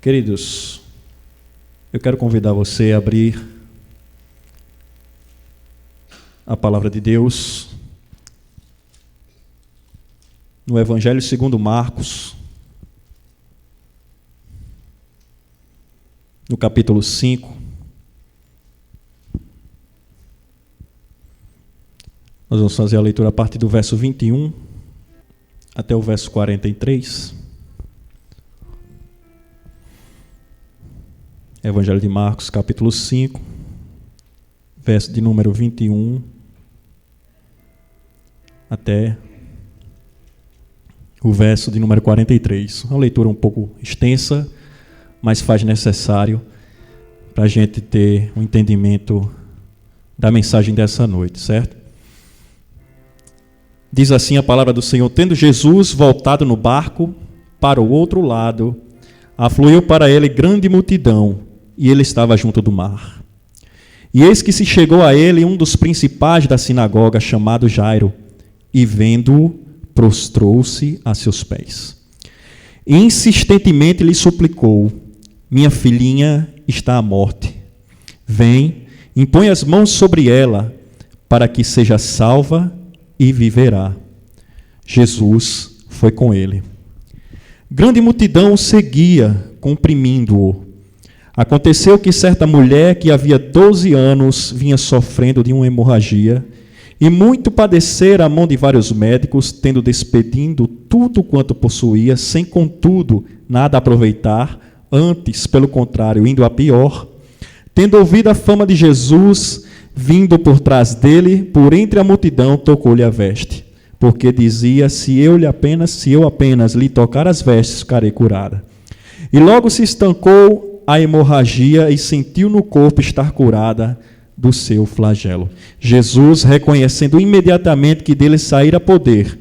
Queridos, eu quero convidar você a abrir a palavra de Deus no Evangelho segundo Marcos, no capítulo 5. Nós vamos fazer a leitura a partir do verso 21 até o verso 43. Evangelho de Marcos, capítulo 5, verso de número 21 até o verso de número 43. Uma leitura um pouco extensa, mas faz necessário para a gente ter um entendimento da mensagem dessa noite, certo? Diz assim a palavra do Senhor: tendo Jesus voltado no barco para o outro lado, afluiu para ele grande multidão, e ele estava junto do mar. E eis que se chegou a ele um dos principais da sinagoga, chamado Jairo, e vendo-o, prostrou-se a seus pés. E insistentemente lhe suplicou: minha filhinha está à morte. Vem, impõe as mãos sobre ela, para que seja salva e viverá. Jesus foi com ele. Grande multidão o seguia, comprimindo-o. Aconteceu que certa mulher que havia 12 anos vinha sofrendo de uma hemorragia e muito padecera à mão de vários médicos, tendo despedindo tudo quanto possuía, sem contudo nada aproveitar, antes, pelo contrário, indo a pior, tendo ouvido a fama de Jesus, vindo por trás dele, por entre a multidão, tocou-lhe a veste, porque dizia: se eu apenas lhe tocar as vestes, ficarei curada. E logo se estancou a hemorragia e sentiu no corpo estar curada do seu flagelo. Jesus, reconhecendo imediatamente que dele saíra poder,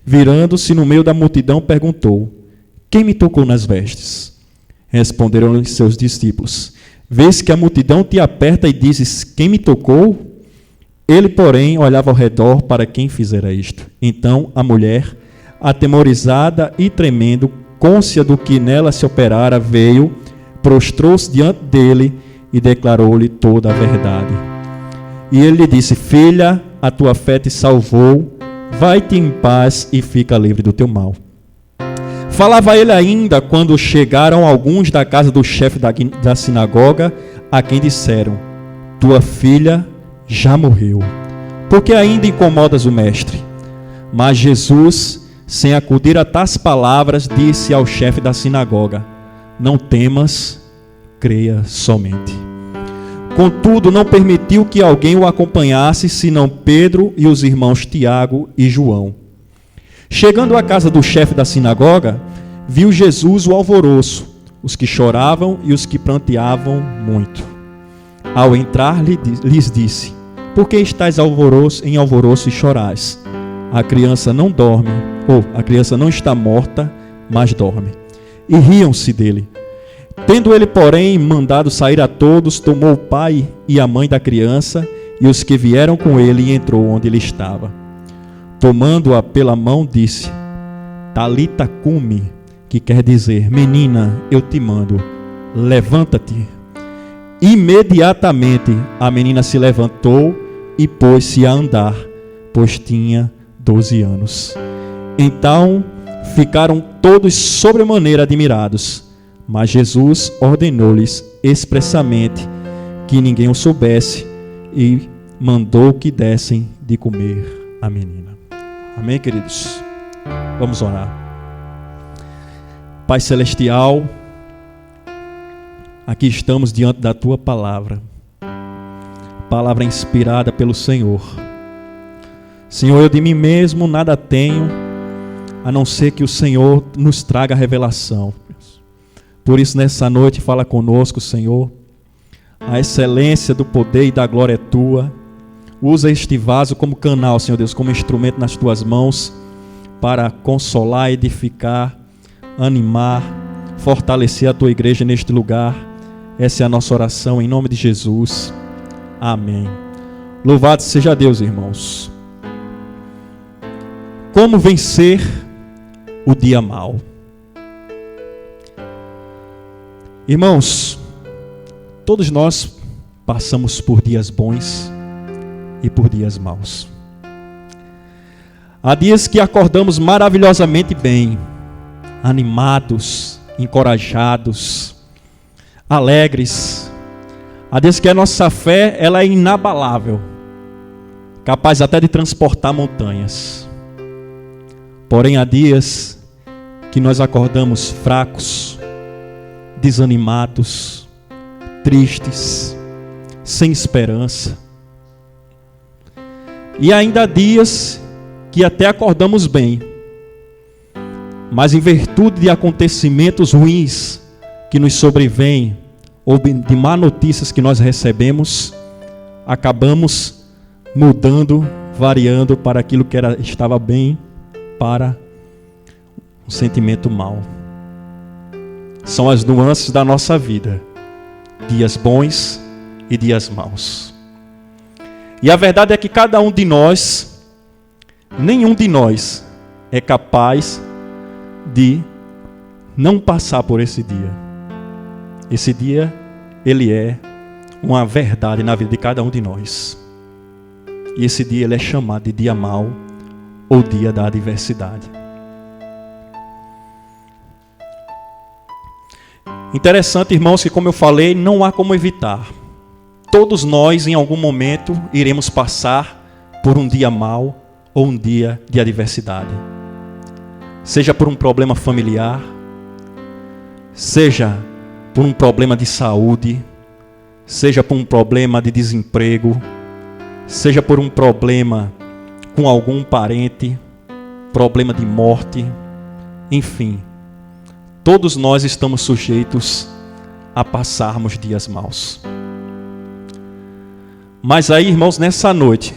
virando-se no meio da multidão, perguntou: quem me tocou nas vestes? Responderam-lhe seus discípulos: vês que a multidão te aperta e dizes: quem me tocou? Ele, porém, olhava ao redor para quem fizera isto. Então a mulher, atemorizada e tremendo, cônscia do que nela se operara, veio, prostrou-se diante dele e declarou-lhe toda a verdade. E ele lhe disse: filha, a tua fé te salvou, vai-te em paz e fica livre do teu mal. Falava ele ainda quando chegaram alguns da casa do chefe da sinagoga, a quem disseram: tua filha já morreu, porque ainda incomodas o mestre? Mas Jesus, sem acudir a tais palavras, disse ao chefe da sinagoga: não temas, creia somente. Contudo, não permitiu que alguém o acompanhasse, senão Pedro e os irmãos Tiago e João. Chegando à casa do chefe da sinagoga, viu Jesus o alvoroço, os que choravam e os que pranteavam muito. Ao entrar, lhes disse: por que estáis em alvoroço e chorais? A criança não dorme, a criança não está morta, mas dorme. E riam-se dele. Tendo ele, porém, mandado sair a todos, tomou o pai e a mãe da criança e os que vieram com ele, e entrou onde ele estava. Tomando-a pela mão, disse: Talita cumi, que quer dizer: menina, eu te mando, levanta-te. Imediatamente a menina se levantou e pôs-se a andar, pois tinha 12 anos. Então ficaram todos sobremaneira admirados, mas Jesus ordenou-lhes expressamente que ninguém o soubesse e mandou que dessem de comer a menina. Amém, queridos? Vamos orar. Pai Celestial, aqui estamos diante da Tua palavra, palavra inspirada pelo Senhor. Senhor, eu de mim mesmo nada tenho, a não ser que o Senhor nos traga a revelação. Por isso, nessa noite, fala conosco, Senhor. A excelência do poder e da glória é Tua. Usa este vaso como canal, Senhor Deus, como instrumento nas Tuas mãos, para consolar, edificar, animar, fortalecer a Tua igreja neste lugar. Essa é a nossa oração, em nome de Jesus. Amém. Louvado seja Deus, irmãos. Como vencer o dia mau? Irmãos, todos nós passamos por dias bons e por dias maus. Há dias que acordamos maravilhosamente bem, animados, encorajados, alegres. Há dias que a nossa fé ela é inabalável, capaz até de transportar montanhas. Porém, há dias que nós acordamos fracos, desanimados, tristes, sem esperança. E ainda há dias que até acordamos bem, mas em virtude de acontecimentos ruins que nos sobrevêm, ou de má notícias que nós recebemos, acabamos mudando, variando para aquilo que estava bem, para um sentimento mau. São as nuances da nossa vida, dias bons e dias maus. E a verdade é que cada um de nós, nenhum de nós é capaz de não passar por esse dia. Esse dia, ele é uma verdade na vida de cada um de nós. E esse dia, ele é chamado de dia mau ou dia da adversidade. Interessante, irmãos, que como eu falei, não há como evitar. Todos nós, em algum momento, iremos passar por um dia mau ou um dia de adversidade. Seja por um problema familiar, seja por um problema de saúde, seja por um problema de desemprego, seja por um problema com algum parente, problema de morte, enfim. Todos nós estamos sujeitos a passarmos dias maus. Mas aí, irmãos, nessa noite,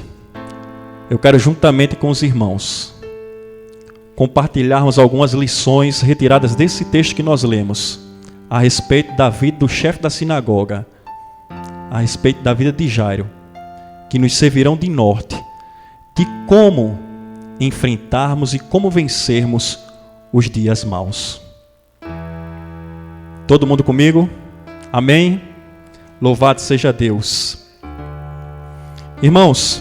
eu quero juntamente com os irmãos compartilharmos algumas lições retiradas desse texto que nós lemos, a respeito da vida do chefe da sinagoga, a respeito da vida de Jairo, que nos servirão de norte, de como enfrentarmos e como vencermos os dias maus. Todo mundo comigo? Amém? Louvado seja Deus. Irmãos,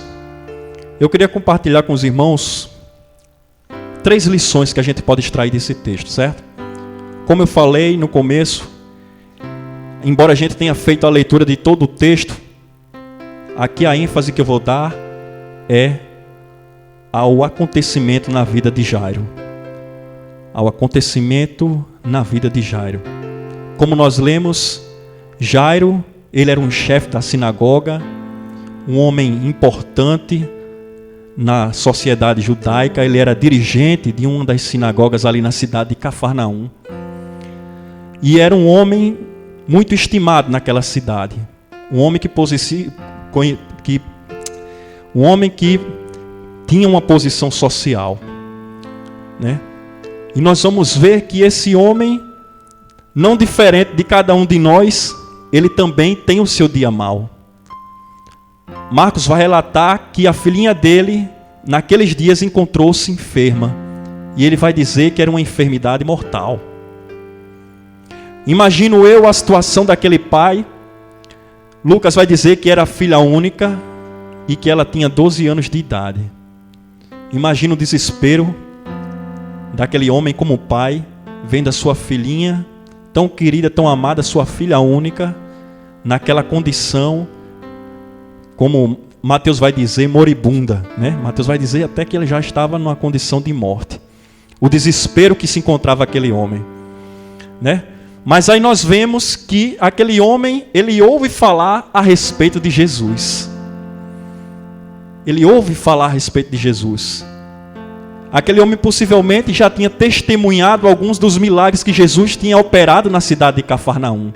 eu queria compartilhar com os irmãos 3 lições que a gente pode extrair desse texto, certo? Como eu falei no começo, embora a gente tenha feito a leitura de todo o texto, aqui a ênfase que eu vou dar é ao acontecimento na vida de Jairo. Ao acontecimento na vida de Jairo. Como nós lemos, Jairo, ele era um chefe da sinagoga, um homem importante na sociedade judaica. Ele era dirigente de uma das sinagogas ali na cidade de Cafarnaum. E era um homem muito estimado naquela cidade. Um homem que tinha uma posição social, né? E nós vamos ver que esse homem, não diferente de cada um de nós, ele também tem o seu dia mau. Marcos vai relatar que a filhinha dele, naqueles dias, encontrou-se enferma. E ele vai dizer que era uma enfermidade mortal. Imagino eu a situação daquele pai. Lucas vai dizer que era filha única e que ela tinha 12 anos de idade. Imagino o desespero daquele homem como pai, vendo a sua filhinha, tão querida, tão amada, sua filha única, naquela condição, como Mateus vai dizer, moribunda, né? Mateus vai dizer até que ele já estava numa condição de morte. O desespero que se encontrava aquele homem, né? Mas aí nós vemos que aquele homem, ele ouve falar a respeito de Jesus. Ele ouve falar a respeito de Jesus. Aquele homem possivelmente já tinha testemunhado alguns dos milagres que Jesus tinha operado na cidade de Cafarnaum.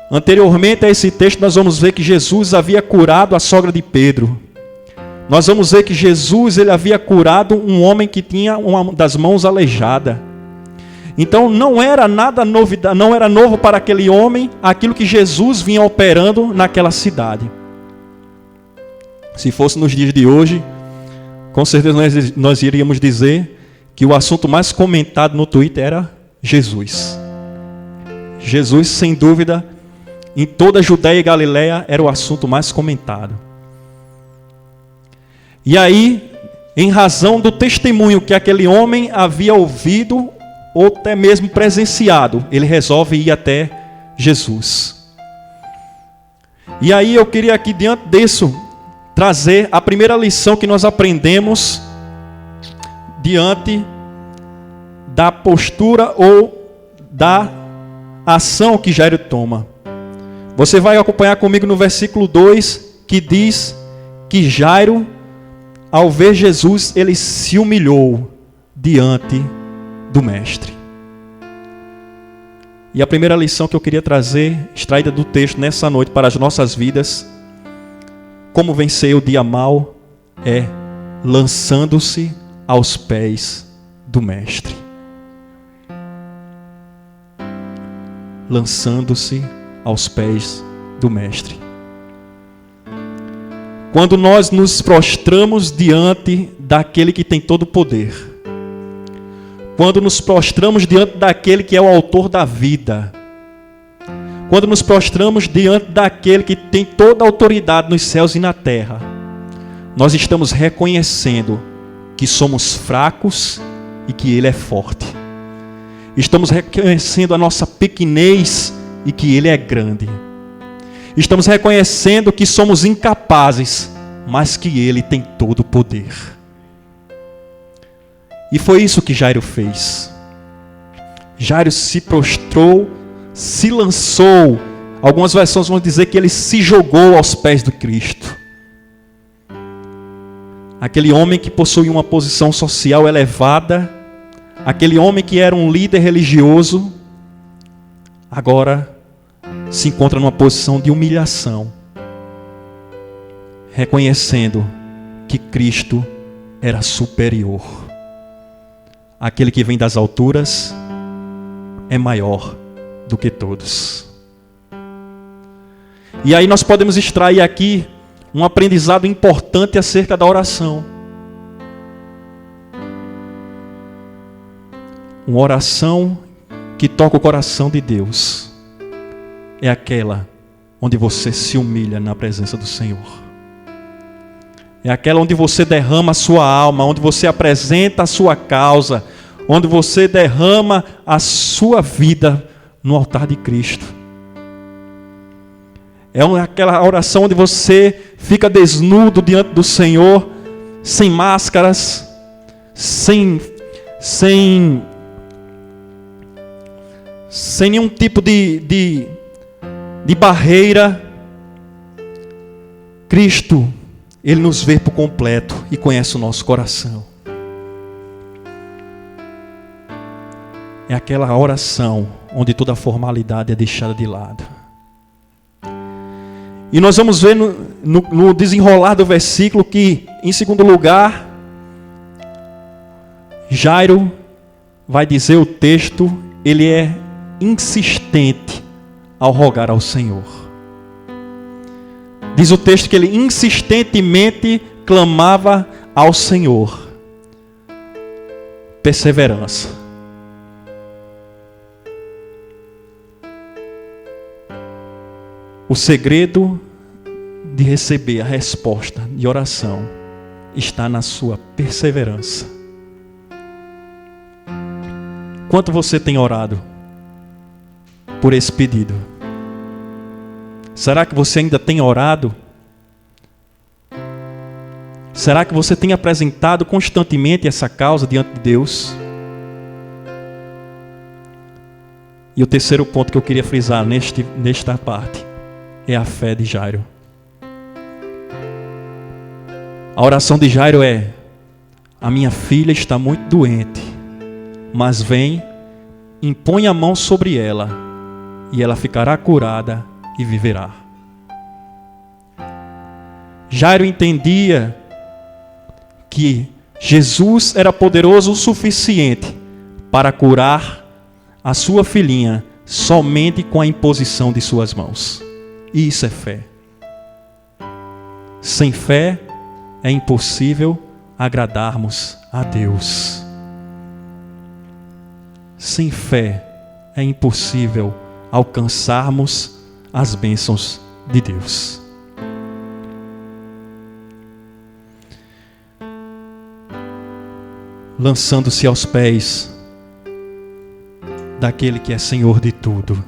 Anteriormente a esse texto, nós vamos ver que Jesus havia curado a sogra de Pedro. Nós vamos ver que Jesus ele havia curado um homem que tinha uma das mãos aleijada. Então não era nada novidade, não era novo para aquele homem aquilo que Jesus vinha operando naquela cidade. Se fosse nos dias de hoje, com certeza nós iríamos dizer que o assunto mais comentado no Twitter era Jesus. Jesus, sem dúvida, em toda a Judéia e Galiléia, era o assunto mais comentado. E aí, em razão do testemunho que aquele homem havia ouvido, ou até mesmo presenciado, ele resolve ir até Jesus. E aí eu queria aqui, diante disso, trazer a primeira lição que nós aprendemos diante da postura ou da ação que Jairo toma. Você vai acompanhar comigo no versículo 2, que diz que Jairo, ao ver Jesus, ele se humilhou diante do Mestre. E a primeira lição que eu queria trazer, extraída do texto nessa noite para as nossas vidas, como vencer o dia mau, é lançando-se aos pés do Mestre. Lançando-se aos pés do Mestre. Quando nós nos prostramos diante daquele que tem todo o poder, quando nos prostramos diante daquele que é o autor da vida, quando nos prostramos diante daquele que tem toda a autoridade nos céus e na terra, nós estamos reconhecendo que somos fracos e que Ele é forte. Estamos reconhecendo a nossa pequenez e que Ele é grande. Estamos reconhecendo que somos incapazes, mas que Ele tem todo o poder. E foi isso que Jairo fez. Jairo se prostrou, se lançou. Algumas versões vão dizer que ele se jogou aos pés do Cristo. Aquele homem que possuía uma posição social elevada, aquele homem que era um líder religioso, agora se encontra numa posição de humilhação, reconhecendo que Cristo era superior. Aquele que vem das alturas é maior do que todos. E aí nós podemos extrair aqui um aprendizado importante acerca da oração. Uma oração que toca o coração de Deus é aquela onde você se humilha na presença do Senhor. É aquela onde você derrama a sua alma, onde você apresenta a sua causa, onde você derrama a sua vida no altar de Cristo. É aquela oração onde você fica desnudo diante do Senhor, sem máscaras, sem nenhum tipo de barreira. Cristo, Ele nos vê por completo e conhece o nosso coração. É aquela oração onde toda a formalidade é deixada de lado. E nós vamos ver no desenrolar do versículo que, em segundo lugar, Jairo vai dizer o texto, ele é insistente ao rogar ao Senhor. Diz o texto que ele insistentemente clamava ao Senhor. Perseverança. O segredo de receber a resposta de oração está na sua perseverança. Quanto você tem orado por esse pedido? Será que você ainda tem orado? Será que você tem apresentado constantemente essa causa diante de Deus? E o terceiro ponto que eu queria frisar nesta parte é a fé de Jairo. A oração de Jairo é: a minha filha está muito doente, mas vem, impõe a mão sobre ela, e ela ficará curada e viverá. Jairo entendia que Jesus era poderoso o suficiente para curar a sua filhinha somente com a imposição de suas mãos. E isso é fé. Sem fé é impossível agradarmos a Deus. Sem fé é impossível alcançarmos as bênçãos de Deus. Lançando-se aos pés daquele que é Senhor de tudo.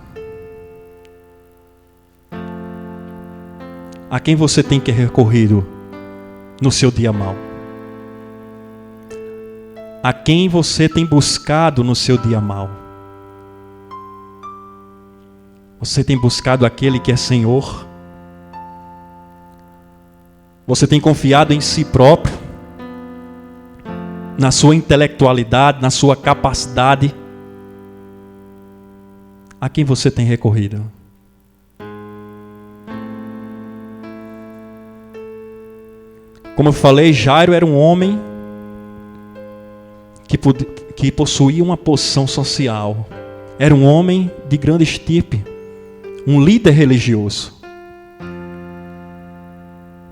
A quem você tem que recorrido no seu dia mau? A quem você tem buscado no seu dia mau? Você tem buscado aquele que é Senhor? Você tem confiado em si próprio? Na sua intelectualidade, na sua capacidade? A quem você tem recorrido? Como eu falei, Jairo era um homem que possuía uma posição social. Era um homem de grande estirpe, um líder religioso.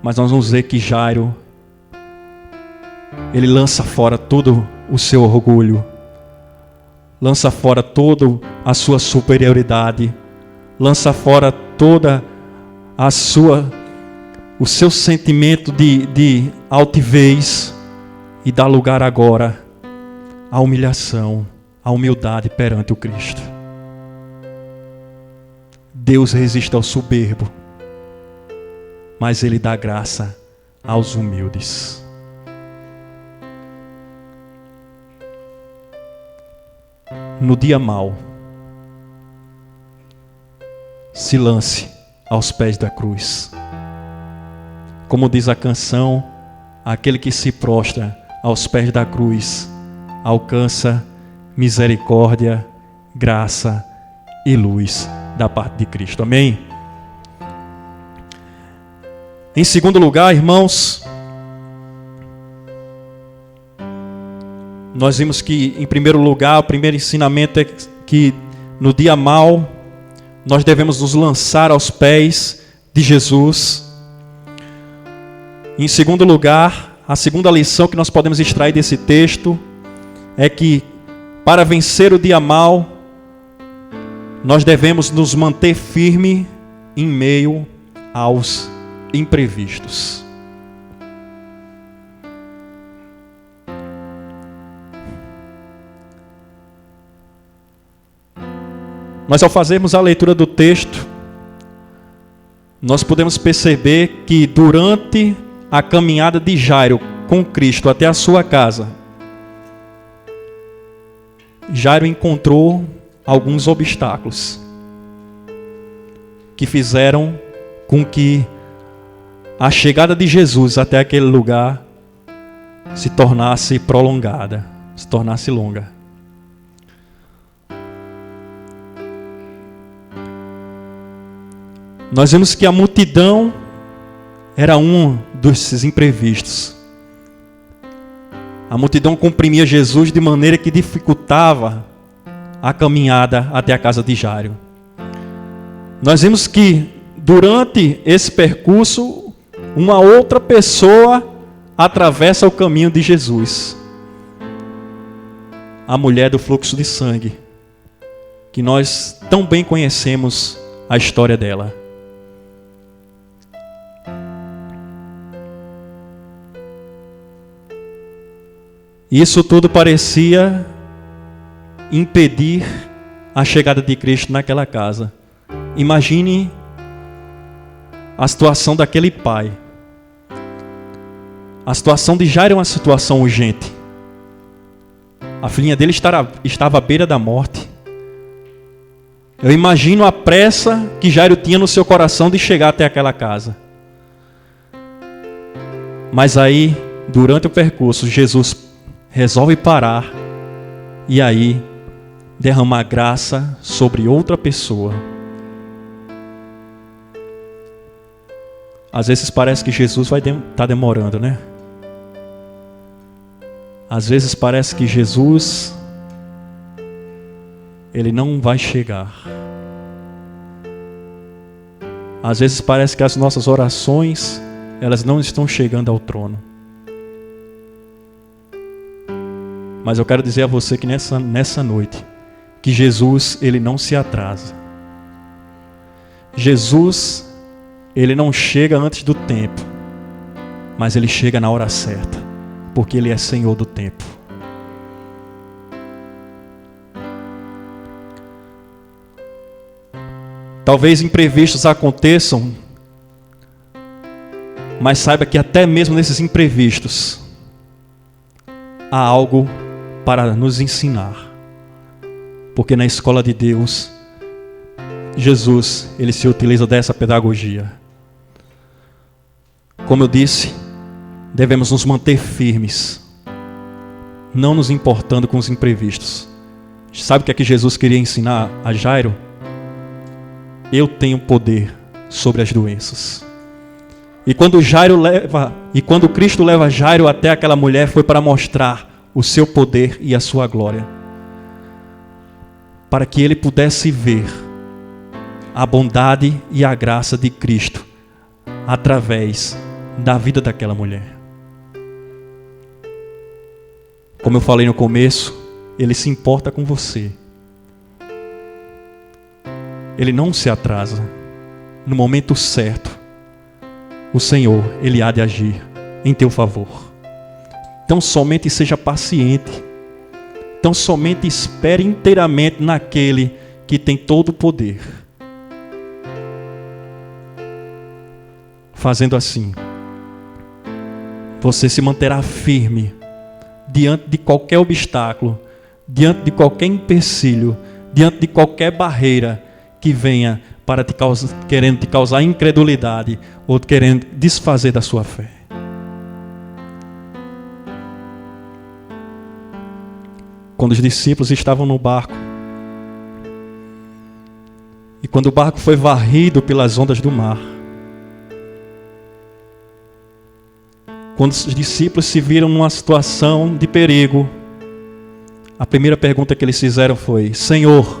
Mas nós vamos ver que Jairo, ele lança fora todo o seu orgulho, lança fora toda a sua superioridade, lança fora toda o seu sentimento de altivez e dá lugar agora à humilhação, à humildade perante o Cristo. Deus resiste ao soberbo, mas Ele dá graça aos humildes. No dia mau, se lance aos pés da cruz. Como diz a canção, aquele que se prostra aos pés da cruz alcança misericórdia, graça e luz da parte de Cristo. Amém? Em segundo lugar, irmãos, nós vimos que, em primeiro lugar, o primeiro ensinamento é que no dia mau nós devemos nos lançar aos pés de Jesus. Em segundo lugar, a segunda lição que nós podemos extrair desse texto é que, para vencer o dia mau, nós devemos nos manter firme em meio aos imprevistos. Mas ao fazermos a leitura do texto, nós podemos perceber que durante a caminhada de Jairo com Cristo até a sua casa, Jairo encontrou alguns obstáculos que fizeram com que a chegada de Jesus até aquele lugar se tornasse prolongada, se tornasse longa. Nós vemos que a multidão era um desses imprevistos. A multidão comprimia Jesus de maneira que dificultava a caminhada até a casa de Jairo. Nós vemos que durante esse percurso, uma outra pessoa atravessa o caminho de Jesus. A mulher do fluxo de sangue, que nós tão bem conhecemos a história dela. Isso tudo parecia impedir a chegada de Cristo naquela casa. Imagine a situação daquele pai. A situação de Jairo é uma situação urgente. A filhinha dele estava à beira da morte. Eu imagino a pressa que Jairo tinha no seu coração de chegar até aquela casa. Mas aí, durante o percurso, Jesus resolve parar e aí derramar graça sobre outra pessoa. Às vezes parece que Jesus vai estar demorando, né? Às vezes parece que Jesus, ele não vai chegar. Às vezes parece que as nossas orações, elas não estão chegando ao trono. Mas eu quero dizer a você que nessa noite, que Jesus, ele não se atrasa. Jesus, ele não chega antes do tempo, mas ele chega na hora certa, porque ele é Senhor do tempo. Talvez imprevistos aconteçam, mas saiba que até mesmo nesses imprevistos há algo para nos ensinar. Porque na escola de Deus, Jesus, ele se utiliza dessa pedagogia. Como eu disse, devemos nos manter firmes, não nos importando com os imprevistos. Sabe o que é que Jesus queria ensinar a Jairo? Eu tenho poder sobre as doenças. E quando Cristo leva Jairo até aquela mulher, foi para mostrar o seu poder e a sua glória, para que ele pudesse ver a bondade e a graça de Cristo através da vida daquela mulher. Como eu falei no começo, ele se importa com você. Ele não se atrasa. No momento certo, o Senhor, ele há de agir em teu favor. Então somente seja paciente. Então somente espere inteiramente naquele que tem todo o poder. Fazendo assim, você se manterá firme diante de qualquer obstáculo, diante de qualquer empecilho, diante de qualquer barreira que venha para querendo te causar incredulidade ou querendo desfazer da sua fé. Quando os discípulos estavam no barco, e quando o barco foi varrido pelas ondas do mar, quando os discípulos se viram numa situação de perigo, a primeira pergunta que eles fizeram foi: Senhor,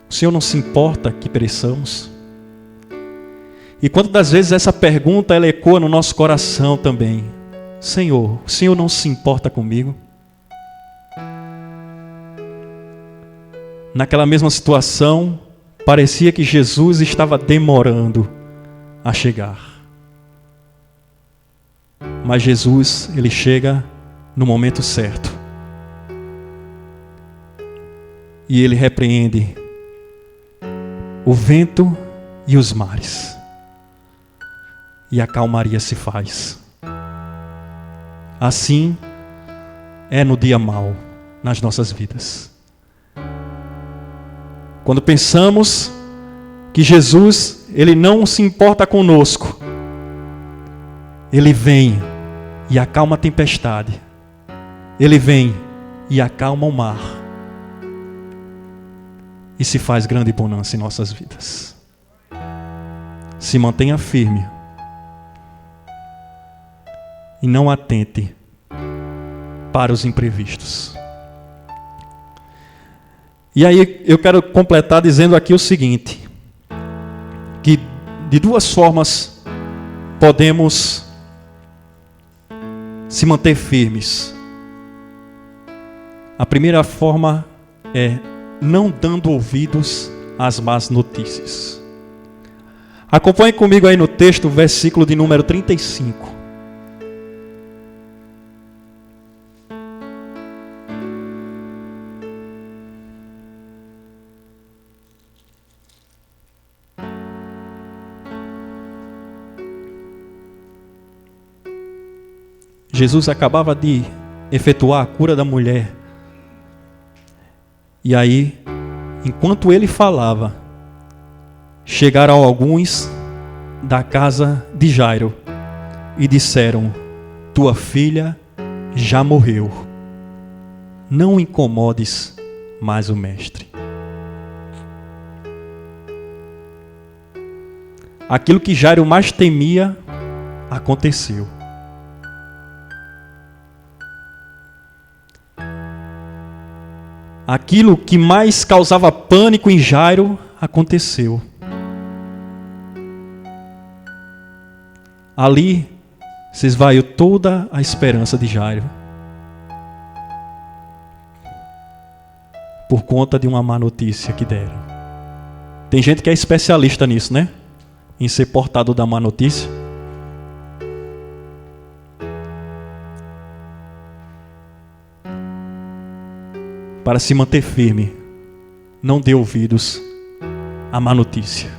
o Senhor não se importa que pereçamos? E quantas das vezes essa pergunta ela ecoa no nosso coração também: Senhor, o Senhor não se importa comigo? Naquela mesma situação, parecia que Jesus estava demorando a chegar. Mas Jesus, ele chega no momento certo. E ele repreende o vento e os mares. E a calmaria se faz. Assim é no dia mau nas nossas vidas. Quando pensamos que Jesus, ele não se importa conosco, ele vem e acalma a tempestade. Ele vem e acalma o mar. E se faz grande bonança em nossas vidas. Se mantenha firme. E não atente para os imprevistos. E aí eu quero completar dizendo aqui o seguinte: que de duas formas podemos se manter firmes. A primeira forma é não dando ouvidos às más notícias. Acompanhe comigo aí no texto, versículo de número 35. Jesus acabava de efetuar a cura da mulher. E aí, enquanto ele falava, chegaram alguns da casa de Jairo e disseram: tua filha já morreu. Não incomodes mais o mestre. Aquilo que Jairo mais temia aconteceu. Aquilo que mais causava pânico em Jairo aconteceu. Ali se esvaiu toda a esperança de Jairo, por conta de uma má notícia que deram. Tem gente que é especialista nisso, né? Em ser portador da má notícia. Para se manter firme, não dê ouvidos à má notícia.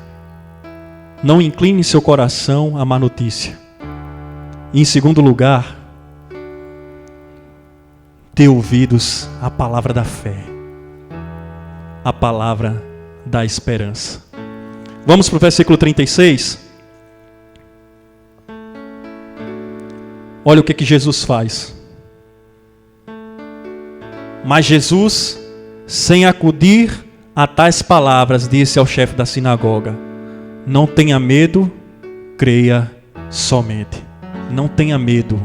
Não incline seu coração à má notícia. E em segundo lugar, dê ouvidos à palavra da fé, a palavra da esperança. Vamos para o versículo 36. Olha o que Jesus faz. Mas Jesus, sem acudir a tais palavras, disse ao chefe da sinagoga: não tenha medo, creia somente. Não tenha medo.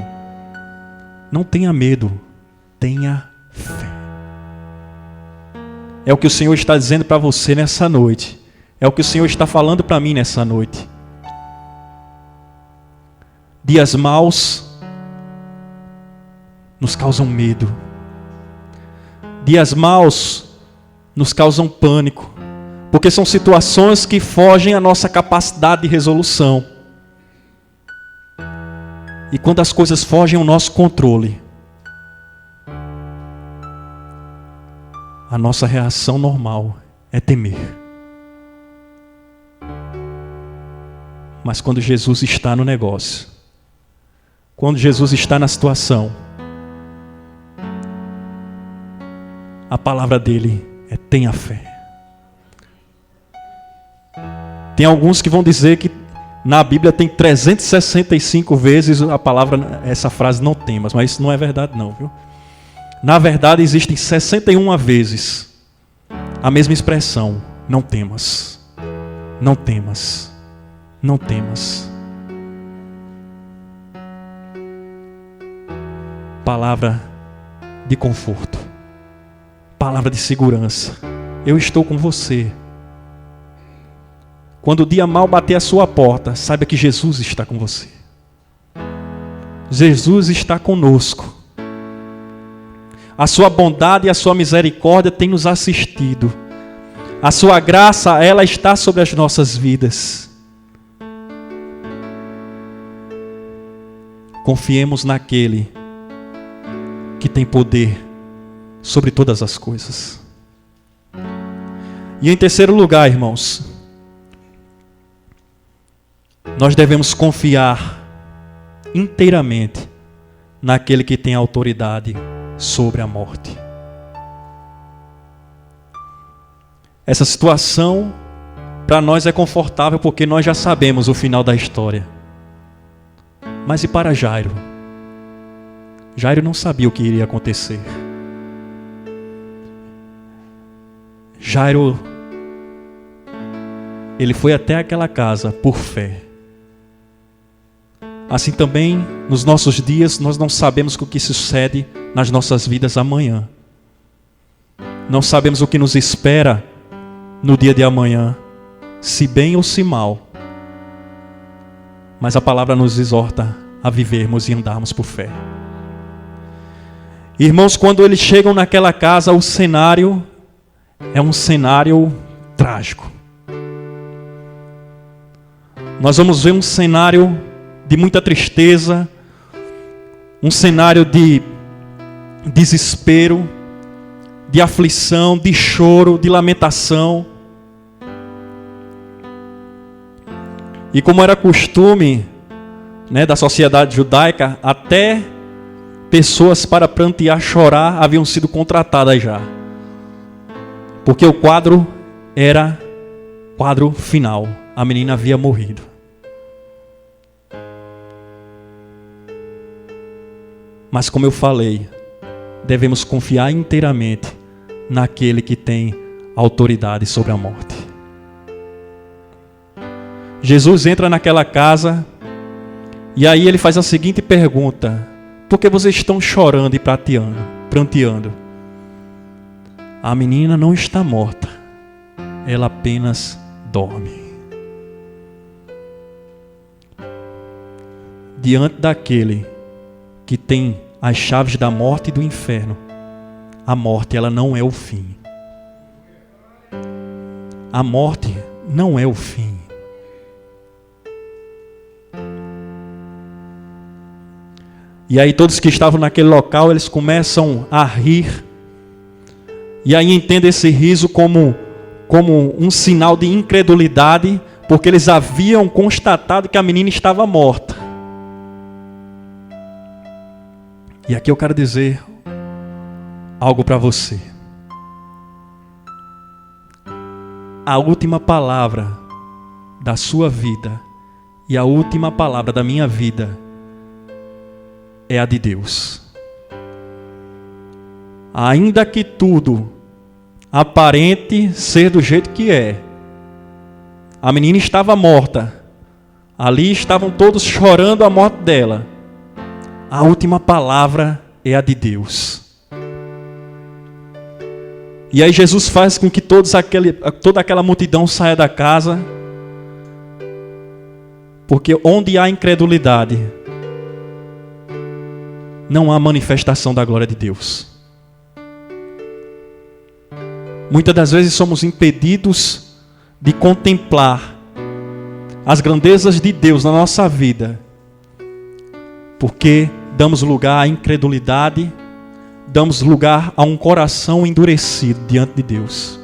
Não tenha medo. Tenha fé. É o que o Senhor está dizendo para você nessa noite. É o que o Senhor está falando para mim nessa noite. Dias maus nos causam medo. Dias maus nos causam pânico, porque são situações que fogem à nossa capacidade de resolução. E quando as coisas fogem ao nosso controle, a nossa reação normal é temer. Mas quando Jesus está no negócio, quando Jesus está na situação, a palavra dele é: tenha fé. Tem alguns que vão dizer que na Bíblia tem 365 vezes a palavra, essa frase não temas, mas isso não é verdade não, viu? Na verdade existem 61 vezes a mesma expressão: não temas, não temas, não temas. Palavra de conforto, palavra de segurança. Eu estou com você. Quando o dia mal bater a sua porta, saiba que Jesus está com você. Jesus está conosco. A sua bondade e a sua misericórdia têm nos assistido. A sua graça, ela está sobre as nossas vidas. Confiemos naquele que tem poder sobre todas as coisas. E em terceiro lugar, irmãos, nós devemos confiar inteiramente naquele que tem autoridade sobre a morte. Essa situação para nós é confortável porque nós já sabemos o final da história. Mas e para Jairo? Jairo não sabia o que iria acontecer. Jairo, ele foi até aquela casa por fé. Assim também, nos nossos dias, nós não sabemos o que sucede nas nossas vidas amanhã. Não sabemos o que nos espera no dia de amanhã, se bem ou se mal. Mas a palavra nos exorta a vivermos e andarmos por fé. Irmãos, quando eles chegam naquela casa, o cenário é um cenário trágico. Nós vamos ver um cenário de muita tristeza, um cenário de desespero, de aflição, de choro, de lamentação. E como era costume, da sociedade judaica, até pessoas para prantear, chorar, haviam sido contratadas já. Porque o quadro era quadro final. A menina havia morrido. Mas como eu falei, devemos confiar inteiramente naquele que tem autoridade sobre a morte. Jesus entra naquela casa e aí ele faz a seguinte pergunta: por que vocês estão chorando e pranteando? A menina não está morta, ela apenas dorme. Diante daquele que tem as chaves da morte e do inferno, a morte, ela não é o fim. A morte não é o fim. E aí todos que estavam naquele local, eles começam a rir. E aí entendem esse riso como um sinal de incredulidade, porque eles haviam constatado que a menina estava morta. E aqui eu quero dizer algo para você. A última palavra da sua vida e a última palavra da minha vida é a de Deus. Ainda que tudo aparente ser do jeito que é, a menina estava morta, ali estavam todos chorando a morte dela, a última palavra é a de Deus. E aí Jesus faz com que toda aquela multidão saia da casa, porque onde há incredulidade, não há manifestação da glória de Deus. Muitas das vezes somos impedidos de contemplar as grandezas de Deus na nossa vida, porque damos lugar à incredulidade, damos lugar a um coração endurecido diante de Deus.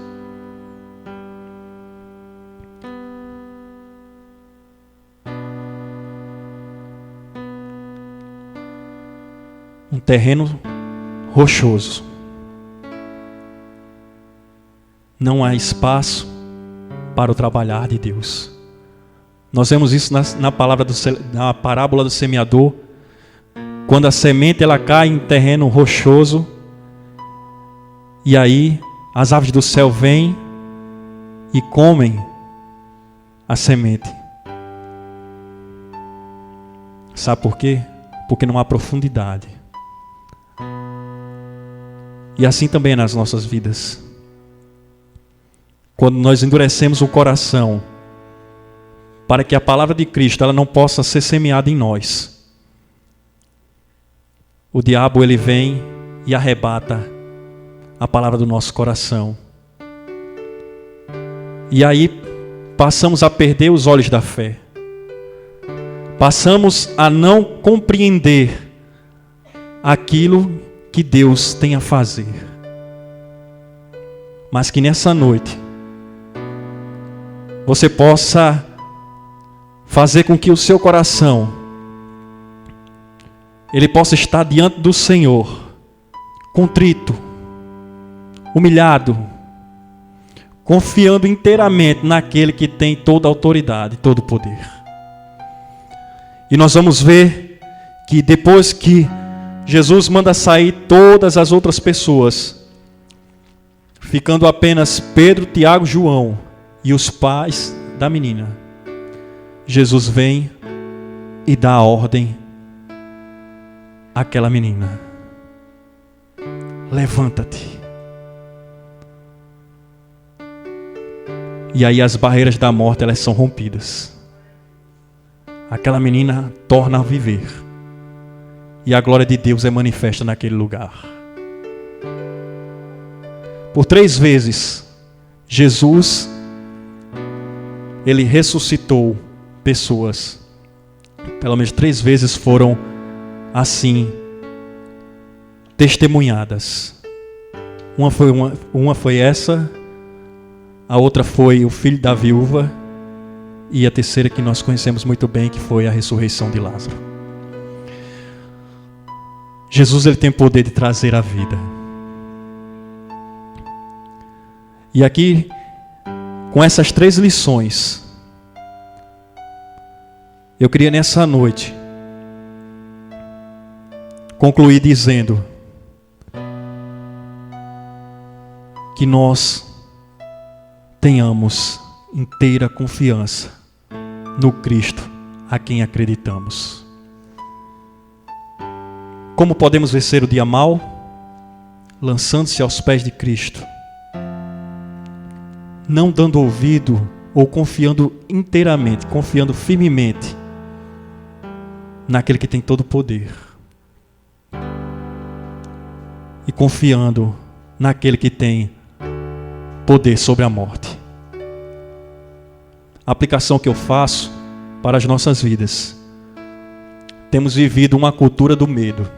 Um terreno rochoso. Não há espaço para o trabalhar de Deus. Nós vemos isso na parábola do semeador. Quando a semente ela cai em terreno rochoso, e aí as aves do céu vêm e comem a semente. Sabe por quê? Porque não há profundidade. E assim também é nas nossas vidas. Quando nós endurecemos o coração para que a palavra de Cristo ela não possa ser semeada em nós, o diabo ele vem e arrebata a palavra do nosso coração. E aí passamos a perder os olhos da fé. Passamos a não compreender aquilo que Deus tem a fazer. Mas que nessa noite você possa fazer com que o seu coração ele possa estar diante do Senhor, contrito, humilhado, confiando inteiramente naquele que tem toda a autoridade, todo o poder. E nós vamos ver que depois que Jesus manda sair todas as outras pessoas, ficando apenas Pedro, Tiago, João e os pais da menina, Jesus vem e dá a ordem àquela menina: levanta-te. E aí as barreiras da morte elas são rompidas. Aquela menina torna a viver. E a glória de Deus é manifesta naquele lugar. Por 3 vezes, Jesus, ele ressuscitou pessoas. Pelo menos 3 vezes foram assim testemunhadas. Uma foi essa, a outra foi o filho da viúva, e a terceira que nós conhecemos muito bem, que foi a ressurreição de Lázaro. Jesus ele tem poder de trazer a vida. E aqui, com essas 3 lições, eu queria nessa noite concluir dizendo que nós tenhamos inteira confiança no Cristo a quem acreditamos. Como podemos vencer o dia mau? Lançando-se aos pés de Cristo, não dando ouvido ou confiando inteiramente, confiando firmemente naquele que tem todo o poder e confiando naquele que tem poder sobre a morte. a aplicação que eu faço para as nossas vidas. Temos vivido uma cultura do medo.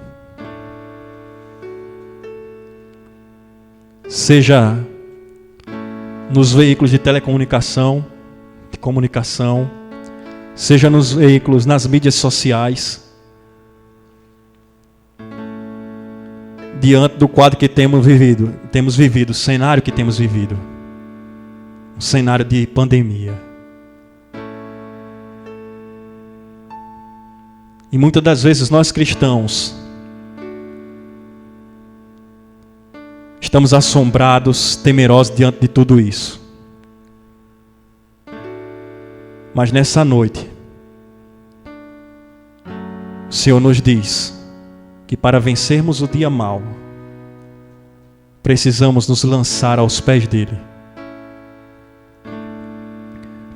Seja nos veículos de telecomunicação, de comunicação, seja nos veículos, nas mídias sociais, diante do quadro que temos vivido, o cenário que temos vivido, um cenário de pandemia. E muitas das vezes nós cristãos estamos assombrados, temerosos diante de tudo isso. Mas nessa noite, o Senhor nos diz que para vencermos o dia mau, precisamos nos lançar aos pés dele.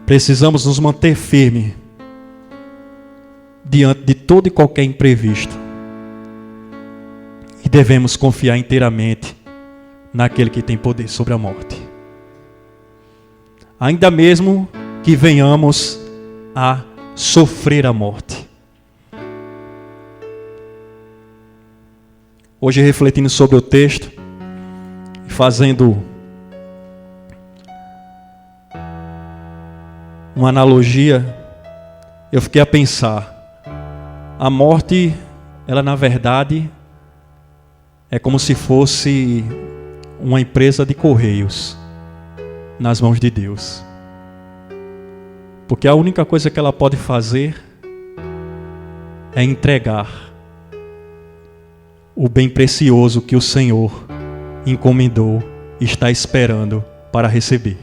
Precisamos nos manter firmes diante de todo e qualquer imprevisto. E devemos confiar inteiramente naquele que tem poder sobre a morte. Ainda mesmo que venhamos a sofrer a morte. Hoje, refletindo sobre o texto e fazendo uma analogia, eu fiquei a pensar: a morte, ela na verdade é como se fosse uma empresa de correios nas mãos de Deus. Porque a única coisa que ela pode fazer é entregar o bem precioso que o Senhor encomendou e está esperando para receber.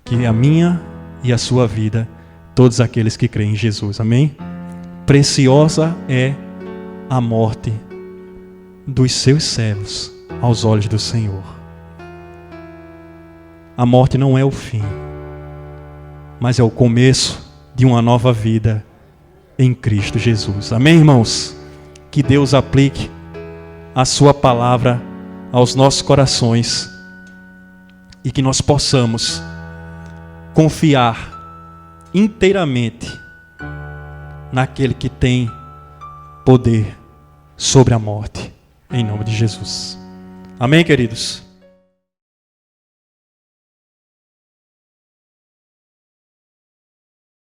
Que a minha e a sua vida, todos aqueles que creem em Jesus. Amém? Preciosa é a morte dos seus servos aos olhos do Senhor. A morte não é o fim, mas é o começo de uma nova vida em Cristo Jesus. Amém, irmãos? Que Deus aplique a sua palavra aos nossos corações e que nós possamos confiar inteiramente naquele que tem poder sobre a morte, em nome de Jesus. Amém, queridos?